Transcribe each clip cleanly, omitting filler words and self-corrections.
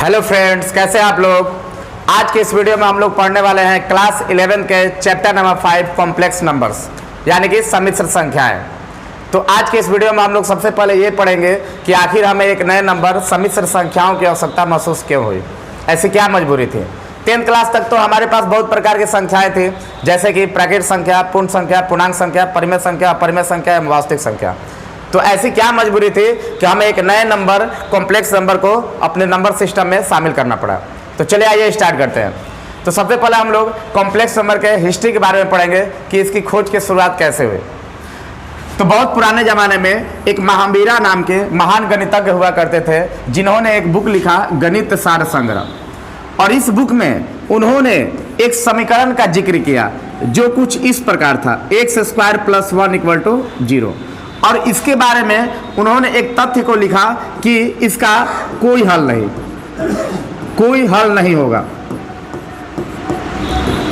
Hello friends, कैसे हैं आप लोग। आज के इस वीडियो में हम लोग पढ़ने वाले हैं क्लास 11 के चैप्टर नंबर 5 कॉम्प्लेक्स नंबर्स यानी कि सम्मिश्र संख्याएं। तो आज के इस वीडियो में हम लोग सबसे पहले ये पढ़ेंगे कि आखिर हमें एक नए नंबर सम्मिश्र संख्याओं की आवश्यकता महसूस क्यों हुई, ऐसी क्या मजबूरी थी। 10th क्लास तक तो हमारे पास बहुत प्रकार की संख्याएं थी, जैसे कि प्राकृत संख्या, पूर्ण संख्या, पूर्णांक संख्या, परिमेय संख्या, अपरिमेय संख्या एवं वास्तविक संख्या। तो ऐसी क्या मजबूरी थी कि हमें एक नए नंबर कॉम्प्लेक्स नंबर को अपने नंबर सिस्टम में शामिल करना पड़ा। तो चलिए आइए स्टार्ट करते हैं। तो सबसे पहले हम लोग कॉम्प्लेक्स नंबर के हिस्ट्री के बारे में पढ़ेंगे कि इसकी खोज की शुरुआत कैसे हुई। तो बहुत पुराने ज़माने में एक महावीरा नाम के महान गणितज्ञ हुआ करते थे, जिन्होंने एक बुक लिखा गणित सार संग्रह। और इस बुक में उन्होंने एक समीकरण का जिक्र किया जो कुछ इस प्रकार था, x² + 1 = 0। और इसके बारे में उन्होंने एक तथ्य को लिखा कि इसका कोई हल नहीं होगा।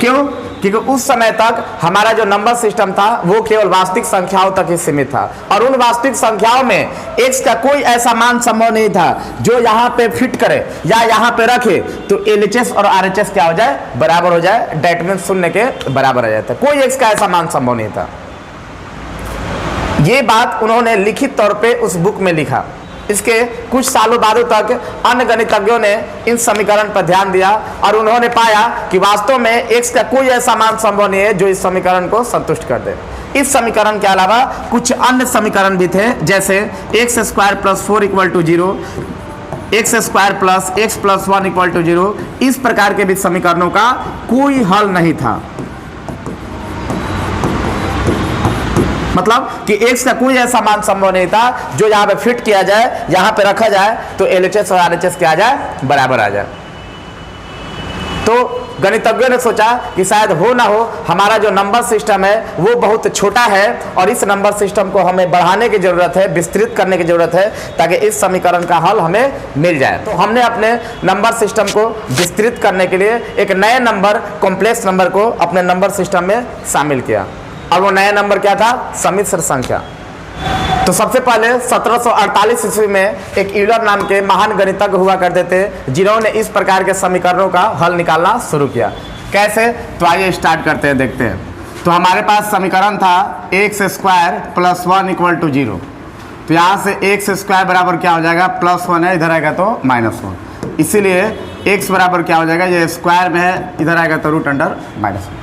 क्यों? क्योंकि उस समय तक हमारा जो नंबर सिस्टम था वो केवल वास्तविक संख्याओं तक ही सीमित था, और उन वास्तविक संख्याओं में x का कोई ऐसा मान संभव नहीं था जो यहाँ पे फिट करे या यहाँ पे रखे तो LHS और RHS क्या हो जाए, बराबर हो जाए, डेट मीन 0 के बराबर आ जाता है। कोई x का ऐसा मान संभव नहीं था। ये बात उन्होंने लिखित तौर पे उस बुक में लिखा। इसके कुछ सालों बाद तक अन्य गणितज्ञों ने इन समीकरण पर ध्यान दिया और उन्होंने पाया कि वास्तव में x का कोई ऐसा मान संभव नहीं है जो इस समीकरण को संतुष्ट कर दे। इस समीकरण के अलावा कुछ अन्य समीकरण भी थे, जैसे x² + 4 = 0, x² + x + 1 = 0। इस प्रकार के भी समीकरणों का कोई हल नहीं था। मतलब कि x का कोई ऐसा मान संभव नहीं था जो यहाँ पे फिट किया जाए, यहाँ पे रखा जाए तो LHS और RHS क्या आ जाए, बराबर आ जाए। तो गणितज्ञों ने सोचा कि शायद हो ना हो हमारा जो नंबर सिस्टम है वो बहुत छोटा है और इस नंबर सिस्टम को हमें बढ़ाने की जरूरत है, विस्तृत करने की जरूरत है, ताकि इस समीकरण का हल हमें मिल जाए। तो हमने अपने नंबर सिस्टम को विस्तृत करने के लिए एक नए नंबर कॉम्प्लेक्स नंबर को अपने नंबर सिस्टम में शामिल किया, और वो नया नंबर क्या था, सम्मिश्र संख्या। तो सबसे पहले 1748 ईस्वी में एक यूलर नाम के महान गणितज्ञ हुआ करते थे, जिन्होंने इस प्रकार के समीकरणों का हल निकालना शुरू किया। कैसे? तो आइए स्टार्ट करते हैं, देखते हैं। तो हमारे पास समीकरण था x² + 1 = 0। तो यहाँ से x² बराबर क्या हो जाएगा, +1 है, इधर आएगा तो -1, इसीलिए x बराबर क्या हो जाएगा, ये स्क्वायर में है, इधर आएगा तो √(-1).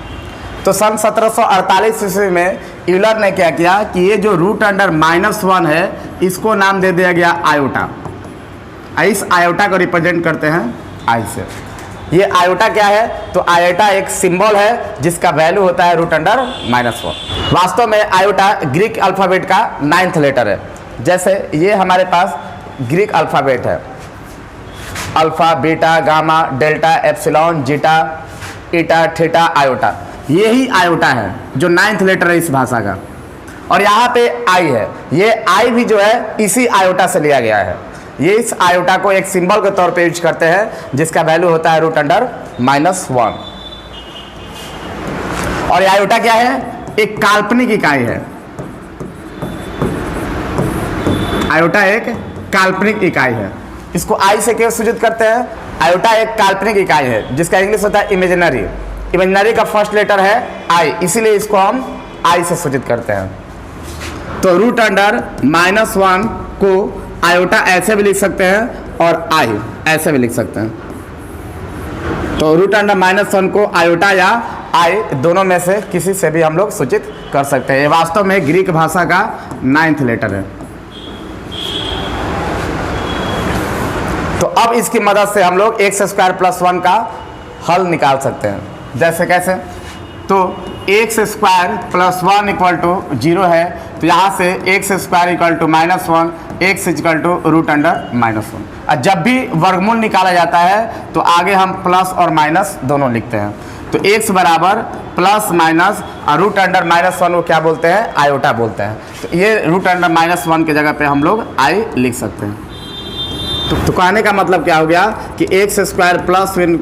तो सन 1748 ईस्वी में यूलर ने क्या किया कि ये जो √(-1) है इसको नाम दे दिया गया आयोटा। इस आयोटा को रिप्रेजेंट करते हैं I से। ये आयोटा क्या है, तो आयोटा एक सिंबल है जिसका वैल्यू होता है √(-1). वास्तव में आयोटा ग्रीक अल्फ़ाबेट का 9th लेटर है। जैसे ये हमारे पास ग्रीक अल्फ़ाबेट है, alpha, beta, gamma, delta, epsilon, zeta, eta, theta, iota. यही आयोटा है जो 9th लेटर है इस भाषा का। और यहाँ पे I है, ये I भी जो है इसी आयोटा से लिया गया है। ये इस आयोटा को एक सिंबल के तौर पे यूज करते हैं जिसका वैल्यू होता है √(-1). और ये आयोटा क्या है, एक काल्पनिक इकाई है। आयोटा एक काल्पनिक इकाई है। इसको I से क्यों सूचित करते हैं? आयोटा एक काल्पनिक इकाई है जिसका इंग्लिश होता है इमेजिनरी। इमेजिनरी का फर्स्ट लेटर है I, इसीलिए इसको हम I से सूचित करते हैं। तो √(-1) को आयोटा ऐसे भी लिख सकते हैं और I ऐसे भी लिख सकते हैं। तो √(-1) को आयोटा या I दोनों में से किसी से भी हम लोग सूचित कर सकते हैं। ये वास्तव में ग्रीक भाषा का 9th लेटर है। तो अब इसकी मदद से हम लोग x² + 1 का हल निकाल सकते हैं। जैसे कैसे? तो x² + 1 = 0 है, तो यहाँ से x² = -1, x √(-1). और जब भी वर्गमूल निकाला जाता है तो आगे हम प्लस और माइनस दोनों लिखते हैं। तो x बराबर +- और √(-1) को क्या बोलते हैं, आयोटा बोलते हैं। तो ये √(-1) की जगह पे हम लोग I लिख सकते हैं। तो कहने का मतलब क्या हो गया कि x² + 1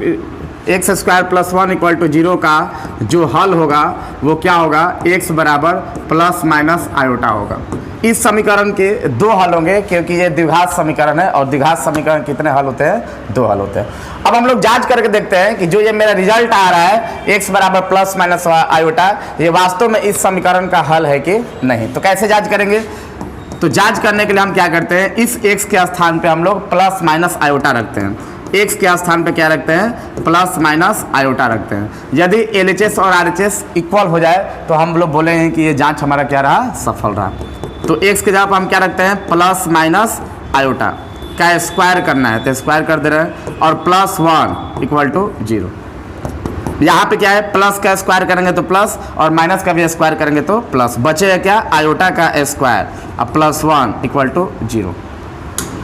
= 0 का जो हल होगा वो क्या होगा, x बराबर +- आयोटा होगा। इस समीकरण के 2 हल होंगे, क्योंकि ये द्विघात समीकरण है और द्विघात समीकरण कितने हल होते हैं? 2 हल होते हैं। अब हम लोग जांच करके देखते हैं कि जो ये मेरा रिजल्ट आ रहा है x बराबर प्लस माइनस आयोटा, ये वास्तव में इस समीकरण का हल है कि नहीं। तो कैसे जांच करेंगे? तो जांच करने के लिए हम क्या करते हैं, इस x के स्थान पे हम लोग प्लस माइनस आयोटा रखते हैं। x के स्थान पे क्या रखते हैं? प्लस माइनस आयोटा रखते हैं। यदि LHS और RHS इक्वल हो जाए तो हम लोग बोलेंगे कि ये जांच हमारा क्या रहा? सफल रहा। तो x के जगह पर हम क्या रखते हैं? प्लस माइनस आयोटा का स्क्वायर करना है, तो स्क्वायर कर दे रहे हैं, और प्लस 1 इक्वल टू 0। यहाँ पे क्या है? प्लस का स्क्वायर करेंगे तो प्लस, और माइनस का भी स्क्वायर करेंगे तो प्लस। बचेगा क्या? आयोटा का स्क्वायर, अब प्लस 1 इक्वल टू 0।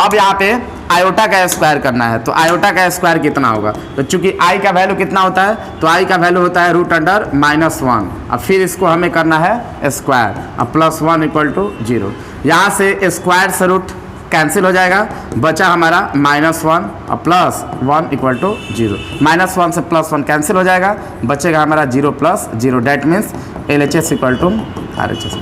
अब यहाँ पे आयोटा का स्क्वायर करना है, तो आयोटा का स्क्वायर कितना होगा? तो चूंकि आई का वैल्यू कितना होता है? तो आई का वैल्यू होता है √(-1). अब फिर इसको हमें करना है स्क्वायर, अब प्लस 1 इक्वल टू 0। यहाँ से स्क्वायर से रूट कैंसिल हो जाएगा, बचा हमारा -1 और प्लस 1 इक्वल टू 0। -1 से प्लस 1 कैंसिल हो जाएगा, बचेगा हमारा 0 plus 0। That means LHS equal to RHS।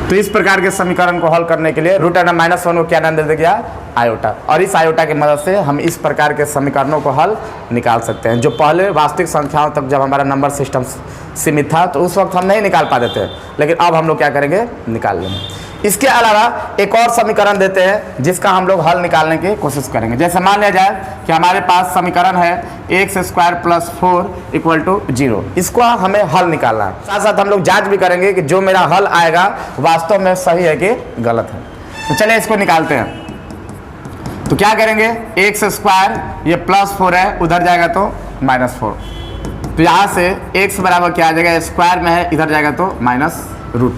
तो इस प्रकार के समीकरण को हल करने के लिए √(-1) को क्या नाम दे दिया? आयोटा। और इस आयोटा की मदद से हम इस प्रकार के समीकरणों को हल निकाल सकते हैं। जो पहले वास्तविक संख्याओं तक जब हमारा नंबर सिस्टम सीमित था तो उस वक्त हम नहीं निकाल पाते थे, लेकिन अब हम लोग क्या करेंगे? निकाल लेंगे। इसके अलावा एक और समीकरण देते हैं जिसका हम लोग हल निकालने की कोशिश करेंगे। जैसे मान लिया जाए कि हमारे पास समीकरण है x² + 4 = 0। इसको हमें हल निकालना है। साथ साथ हम लोग जांच भी करेंगे कि जो मेरा हल आएगा वास्तव में सही है कि गलत है। तो चलिए इसको निकालते हैं। तो क्या करेंगे? x² ये +4 है, उधर जाएगा तो -4। तो यहाँ से x बराबर क्या आ जाएगा? स्क्वायर में है, इधर जाएगा तो -√।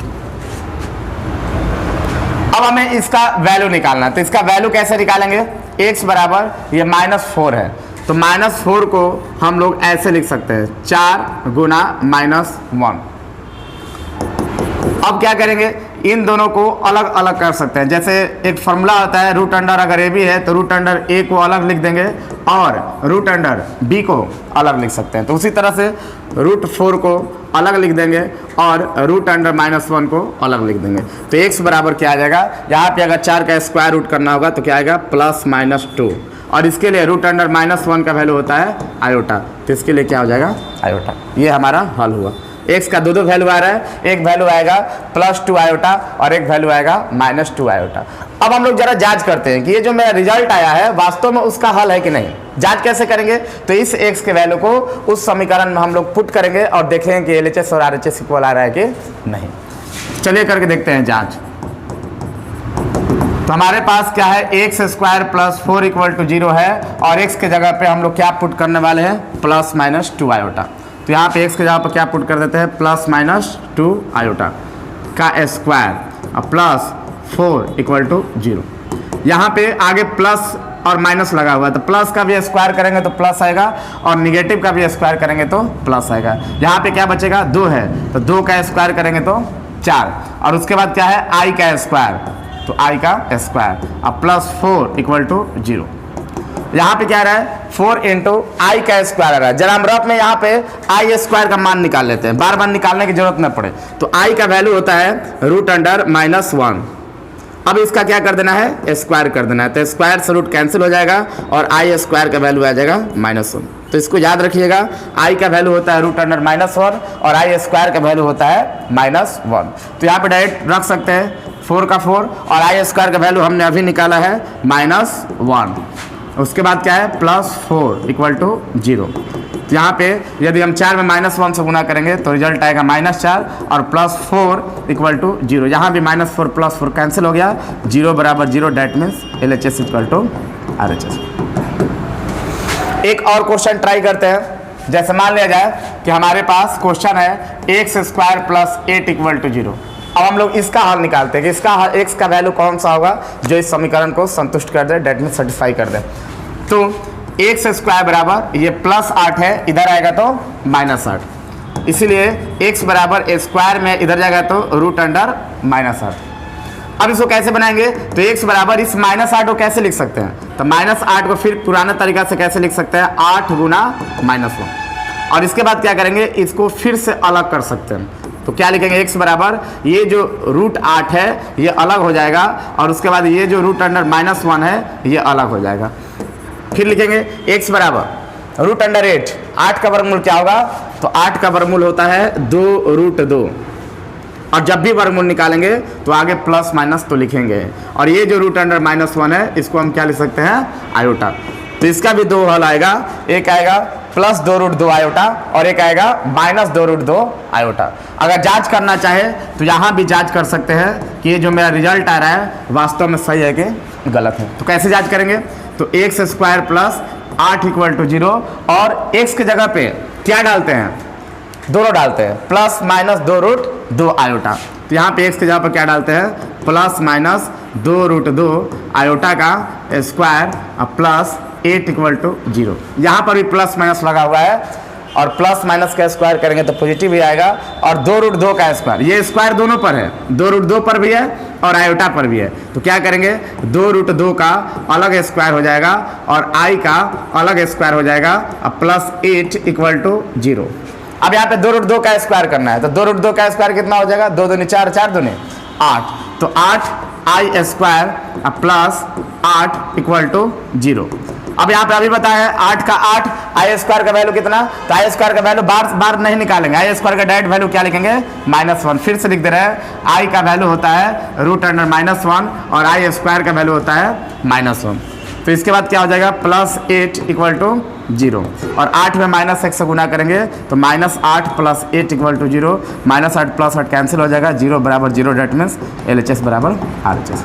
अब हमें इसका वैल्यू निकालना है। तो इसका वैल्यू कैसे निकालेंगे? x बराबर ये -4 है, तो -4 को हम लोग ऐसे लिख सकते हैं 4 गुना -1। अब क्या करेंगे? इन दोनों को अलग अलग कर सकते हैं। जैसे एक फॉर्मूला होता है √अंडर, अगर a b है तो √अंडर a को अलग लिख देंगे और √अंडर b को अलग लिख सकते हैं। तो उसी तरह से √4 को अलग लिख देंगे और √अंडर -1 को अलग लिख देंगे। तो x बराबर क्या आ जाएगा? यहाँ पे अगर 4 का स्क्वायर रूट करना होगा तो क्या आएगा? +-2। और इसके लिए √अंडर -1 का वैल्यू होता है आयोटा, तो इसके लिए क्या हो जाएगा? आयोटा। ये हमारा हल हुआ। x का दो वैल्यू आ रहा है, एक वैल्यू आएगा +2 आयोटा और एक वैल्यू आएगा -2 आयोटा। अब हम लोग जरा जांच करते हैं कि ये जो मेरा रिजल्ट आया है वास्तव में उसका हल है कि नहीं। जांच कैसे करेंगे? तो इस x के वैल्यू को उस समीकरण में हम लोग पुट करेंगे और देखेंगे कि LHS और RHS इक्वल आ रहा है कि नहीं। चलिए करके देखते हैं जांच। तो हमारे पास क्या है? x² + 4 = 0 है, और x के जगह पे हम लोग क्या पुट करने वाले हैं? +-2 आयोटा। तो यहाँ पे x के जगह पर क्या पुट कर देते हैं? +-2 आयोटा का स्क्वायर और +4 = 0। यहाँ पे आगे प्लस और माइनस लगा हुआ है, तो प्लस का भी स्क्वायर करेंगे तो प्लस आएगा और निगेटिव का भी स्क्वायर करेंगे तो प्लस आएगा। यहाँ पे क्या बचेगा? 2 है, तो 2 का स्क्वायर करेंगे तो 4, और उसके बाद क्या है? i का स्क्वायर, तो i का स्क्वायर और +4 = 0। यहाँ पे क्या आ रहा है? 4 × i का स्क्वायर आ रहा है। जरा हम रफ में यहाँ पे i² का मान निकाल लेते हैं, बार बार निकालने की जरूरत न पड़े। तो i का वैल्यू होता है √(-1). अब इसका क्या कर देना है? स्क्वायर कर देना है, तो स्क्वायर से रूट कैंसिल हो जाएगा और i² का वैल्यू आ जाएगा -1। तो इसको याद रखिएगा, i का वैल्यू होता है √(-1) और i² का वैल्यू होता है -1। तो यहाँ पे डायरेक्ट रख सकते हैं 4 का 4 और i² का वैल्यू हमने अभी निकाला है -1। उसके बाद क्या है? +4 = 0। तो यहाँ पे यदि हम 4 में -1 से गुना करेंगे तो रिजल्ट आएगा -4 और +4 = 0। यहाँ भी -4 +4 कैंसिल हो गया, 0 बराबर 0। That means LHS = RHS। एक और क्वेश्चन ट्राई करते हैं। जैसे मान लिया जाए कि हमारे पास क्वेश्चन है x² + 8 = 0। अब हम लोग इसका हल निकालते हैं कि इसका x का वैल्यू कौन सा होगा जो इस समीकरण को संतुष्ट कर दे, डेट मीन्स सेटिस्फाई कर दे। तो x² बराबर ये +8 है, इधर आएगा तो -8, इसीलिए x बराबर स्क्वायर में इधर जाएगा तो √(-8). अब इसको कैसे बनाएंगे? तो x बराबर इस -8 को कैसे लिख सकते हैं? तो -8 को फिर पुराना तरीका से कैसे लिख सकते हैं? 8 गुना -1। और इसके बाद क्या करेंगे? इसको फिर से अलग कर सकते हैं। तो क्या लिखेंगे, x बराबर ये जो √8 है ये अलग हो जाएगा और उसके बाद ये जो √(-1) है ये अलग हो जाएगा। फिर लिखेंगे x बराबर √8, 8 का वर्गमूल क्या होगा, तो 8 का वर्गमूल होता है 2√2 और जब भी वर्गमूल निकालेंगे तो आगे प्लस माइनस तो लिखेंगे और ये जो √(-1) है इसको हम क्या लिख सकते हैं, आयोटा। तो इसका भी दो हल आएगा, एक आएगा प्लस 2√2 आयोटा और एक आएगा माइनस 2√2 आयोटा। अगर जांच करना चाहे तो यहाँ भी जांच कर सकते हैं कि ये जो मेरा रिजल्ट आ रहा है वास्तव में सही है कि गलत है। तो कैसे जांच करेंगे, तो x² प्लस 8 = 0 और x की जगह पे क्या डालते हैं, दोनों डालते हैं, प्लस माइनस 2√2 आयोटा। तो यहाँ पे x की जगह पर क्या डालते हैं, प्लस माइनस 2√2 आयोटा का स्क्वायर प्लस 8 = 0। यहाँ पर भी प्लस माइनस लगा हुआ है और प्लस माइनस का स्क्वायर करेंगे तो पॉजिटिव ही आएगा और 2√2 का स्क्वायर, ये स्क्वायर दोनों पर है, 2√2 पर भी है और आयोटा पर भी है। तो क्या करेंगे, 2√2 का अलग स्क्वायर हो जाएगा और i का अलग स्क्वायर हो जाएगा प्लस 8 = 0। अब यहाँ पे 2√2 का स्क्वायर करना है तो 2√2 का स्क्वायर कितना हो जाएगा, 2 दूनी 4, 4 दूनी 8, तो 8i² प्लस 8 = 0। अब यहाँ पे अभी बताया 8 का 8, i² का वैल्यू कितना, तो i² का वैल्यू बार बार नहीं निकालेंगे, i² का डायरेक्ट वैल्यू क्या लिखेंगे, -1। फिर से लिख दे रहे हैं, i का वैल्यू होता है √(-1) और i² का वैल्यू होता है -1। तो इसके बाद क्या हो जाएगा, प्लस 8 = 0 और 8 में -1 से गुना करेंगे तो -8 प्लस 8 = 0, -8 प्लस 8 कैंसिल हो जाएगा, 0 बराबर 0, डेट मीन्स LHS बराबर RHS।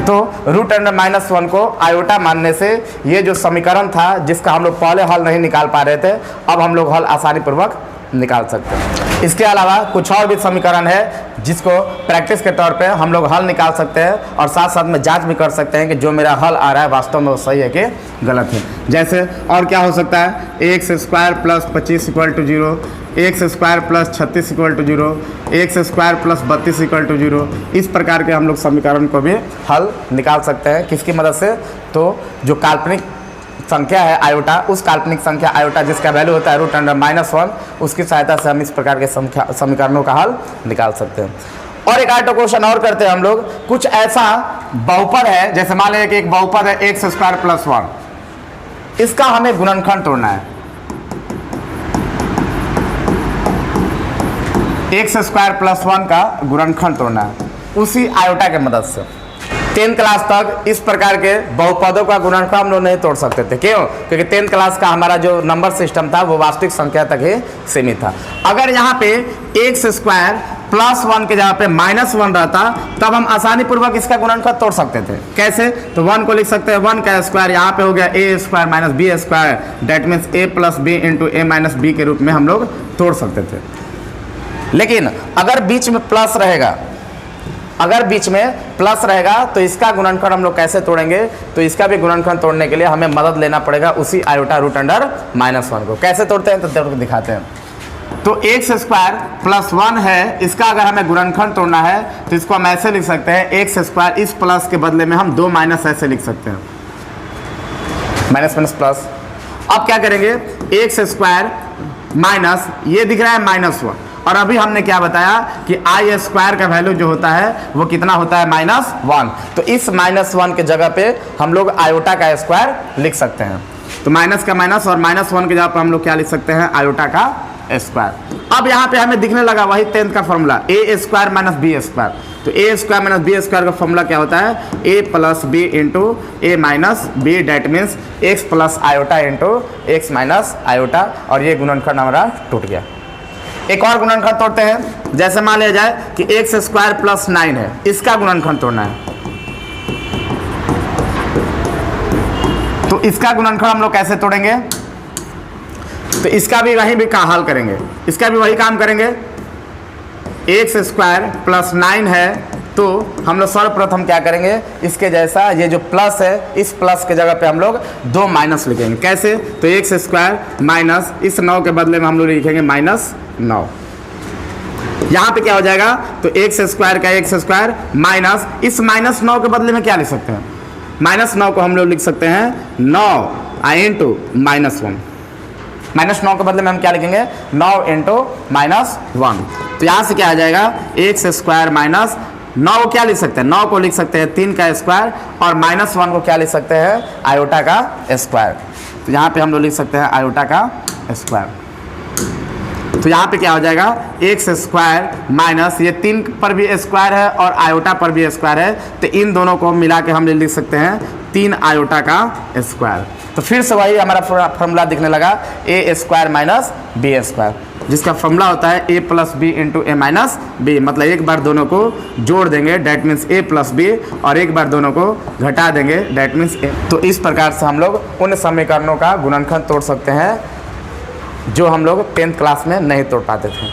तो √(-1) को आयोटा मानने से ये जो समीकरण था जिसका हम लोग पहले हल नहीं निकाल पा रहे थे, अब हम लोग हल आसानी पूर्वक निकाल सकते हैं। इसके अलावा कुछ और भी समीकरण है जिसको प्रैक्टिस के तौर पे हम लोग हल निकाल सकते हैं और साथ साथ में जांच भी कर सकते हैं कि जो मेरा हल आ रहा है वास्तव में वो सही है कि गलत है। जैसे और क्या हो सकता है, x² plus 25 = 0, x² plus 36 = 0, x² plus 32 = 0। इस प्रकार के हम लोग समीकरण को भी हल निकाल सकते हैं। किसकी मदद से, तो जो काल्पनिक संख्या है आयोटा, उस काल्पनिक संख्या आयोटा जिसका वैल्यू होता है √(-1), उसकी सहायता से हम इस प्रकार के समीकरणों का हल निकाल सकते हैं। और एक आठ क्वेश्चन और करते हैं हम लोग। कुछ ऐसा बहुपद है, जैसे मान लीजिए कि एक बहुपद है x² प्लस 1, इसका हमें गुणनखंड तोड़ना है। x² प्लस 1 का गुणनखंड तोड़ना है उसी आयोटा के मदद से। 10th क्लास तक इस प्रकार के बहुपदों का गुणनखंड हम लोग नहीं तोड़ सकते थे, क्यों, क्योंकि 10th क्लास का हमारा जो नंबर सिस्टम था वो वास्तविक संख्या तक ही सीमित था। अगर यहाँ पे x² प्लस 1 के जगह पे -1 रहता तब हम आसानी पूर्वक इसका गुणनखंड तोड़ सकते थे। कैसे, तो 1 को लिख सकते हैं 1 का स्क्वायर, यहाँ पे हो गया a² - b², that means a + b × a - b के रूप में हम लोग तोड़ सकते थे। लेकिन अगर बीच में प्लस रहेगा, अगर बीच में प्लस रहेगा तो इसका गुणनखंड हम लोग कैसे तोड़ेंगे, तो इसका भी गुणनखंड तोड़ने के लिए हमें मदद लेना पड़ेगा उसी आयोटा √(-1) को। कैसे तोड़ते हैं तो तोड़ के दिखाते हैं। तो x² प्लस 1 है, इसका अगर हमें गुणनखंड तोड़ना है तो इसको हम ऐसे लिख सकते हैं, x² इस प्लस के बदले में हम 2 माइनस ऐसे लिख सकते हैं, माइनस माइनस प्लस। अब क्या करेंगे, x² माइनस ये दिख रहा है -1 और अभी हमने क्या बताया कि i² का वैल्यू जो होता है वो कितना होता है, -1। तो इस -1 के जगह पे हम लोग आयोटा का स्क्वायर लिख सकते हैं। तो माइनस का माइनस और -1 के जगह पर हम लोग क्या लिख सकते हैं, आयोटा का स्क्वायर। अब यहाँ पे हमें दिखने लगा वही 10th का फॉर्मूला, a² - b²। तो a² - b² का फॉर्मूला क्या होता है, a + b × a - b, that means x plus iota × x minus iota, और ये गुणनखंड हमारा टूट गया। एक और गुणनखंड तोड़ते हैं। जैसे मान लिया जाए कि x² प्लस 9 है, इसका गुणनखंड तोड़ना है। तो इसका गुणनखंड हम लोग कैसे तोड़ेंगे, तो इसका भी वही भी हल करेंगे, इसका भी वही काम करेंगे। x² प्लस 9 है तो हम लोग सर्वप्रथम क्या करेंगे, इसके जैसा ये जो प्लस है इस प्लस के जगह पे हम लोग 2 माइनस लिखेंगे। कैसे, तो x² माइनस इस 9 के बदले में हम लोग लिखेंगे -9। यहाँ पे क्या हो जाएगा, तो x² का x² माइनस इस -9 के बदले में क्या लिख सकते हैं, -9 को हम लोग लिख सकते हैं 9 × -1। -9 के बदले में हम क्या लिखेंगे 9 इंटू -1। तो यहाँ से क्या आ जाएगा x स्क्वायर माइनस 9 को क्या लिख सकते हैं 9 को लिख सकते हैं 3 का स्क्वायर और -1 को क्या लिख सकते हैं आयोटा का स्क्वायर। तो यहाँ पे हम लोग लिख सकते हैं आयोटा का स्क्वायर। तो यहाँ पे क्या हो जाएगा एक्स स्क्वायर माइनस ये 3 पर भी स्क्वायर है और आयोटा पर भी स्क्वायर है, तो इन दोनों को मिला के हम लिख सकते हैं 3 आयोटा का स्क्वायर। तो फिर से वही हमारा फॉर्मूला दिखने लगा A square minus B square, जिसका फॉर्मूला होता है A plus B into A minus B. मतलब एक बार दोनों को जोड़ देंगे that means A plus B, और एक बार दोनों को घटा देंगे डेट मीन्स ए। तो इस प्रकार से हम लोग उन समीकरणों का गुणनखंड तोड़ सकते हैं जो हम लोग 10th क्लास में नहीं तोड़ पाते थे।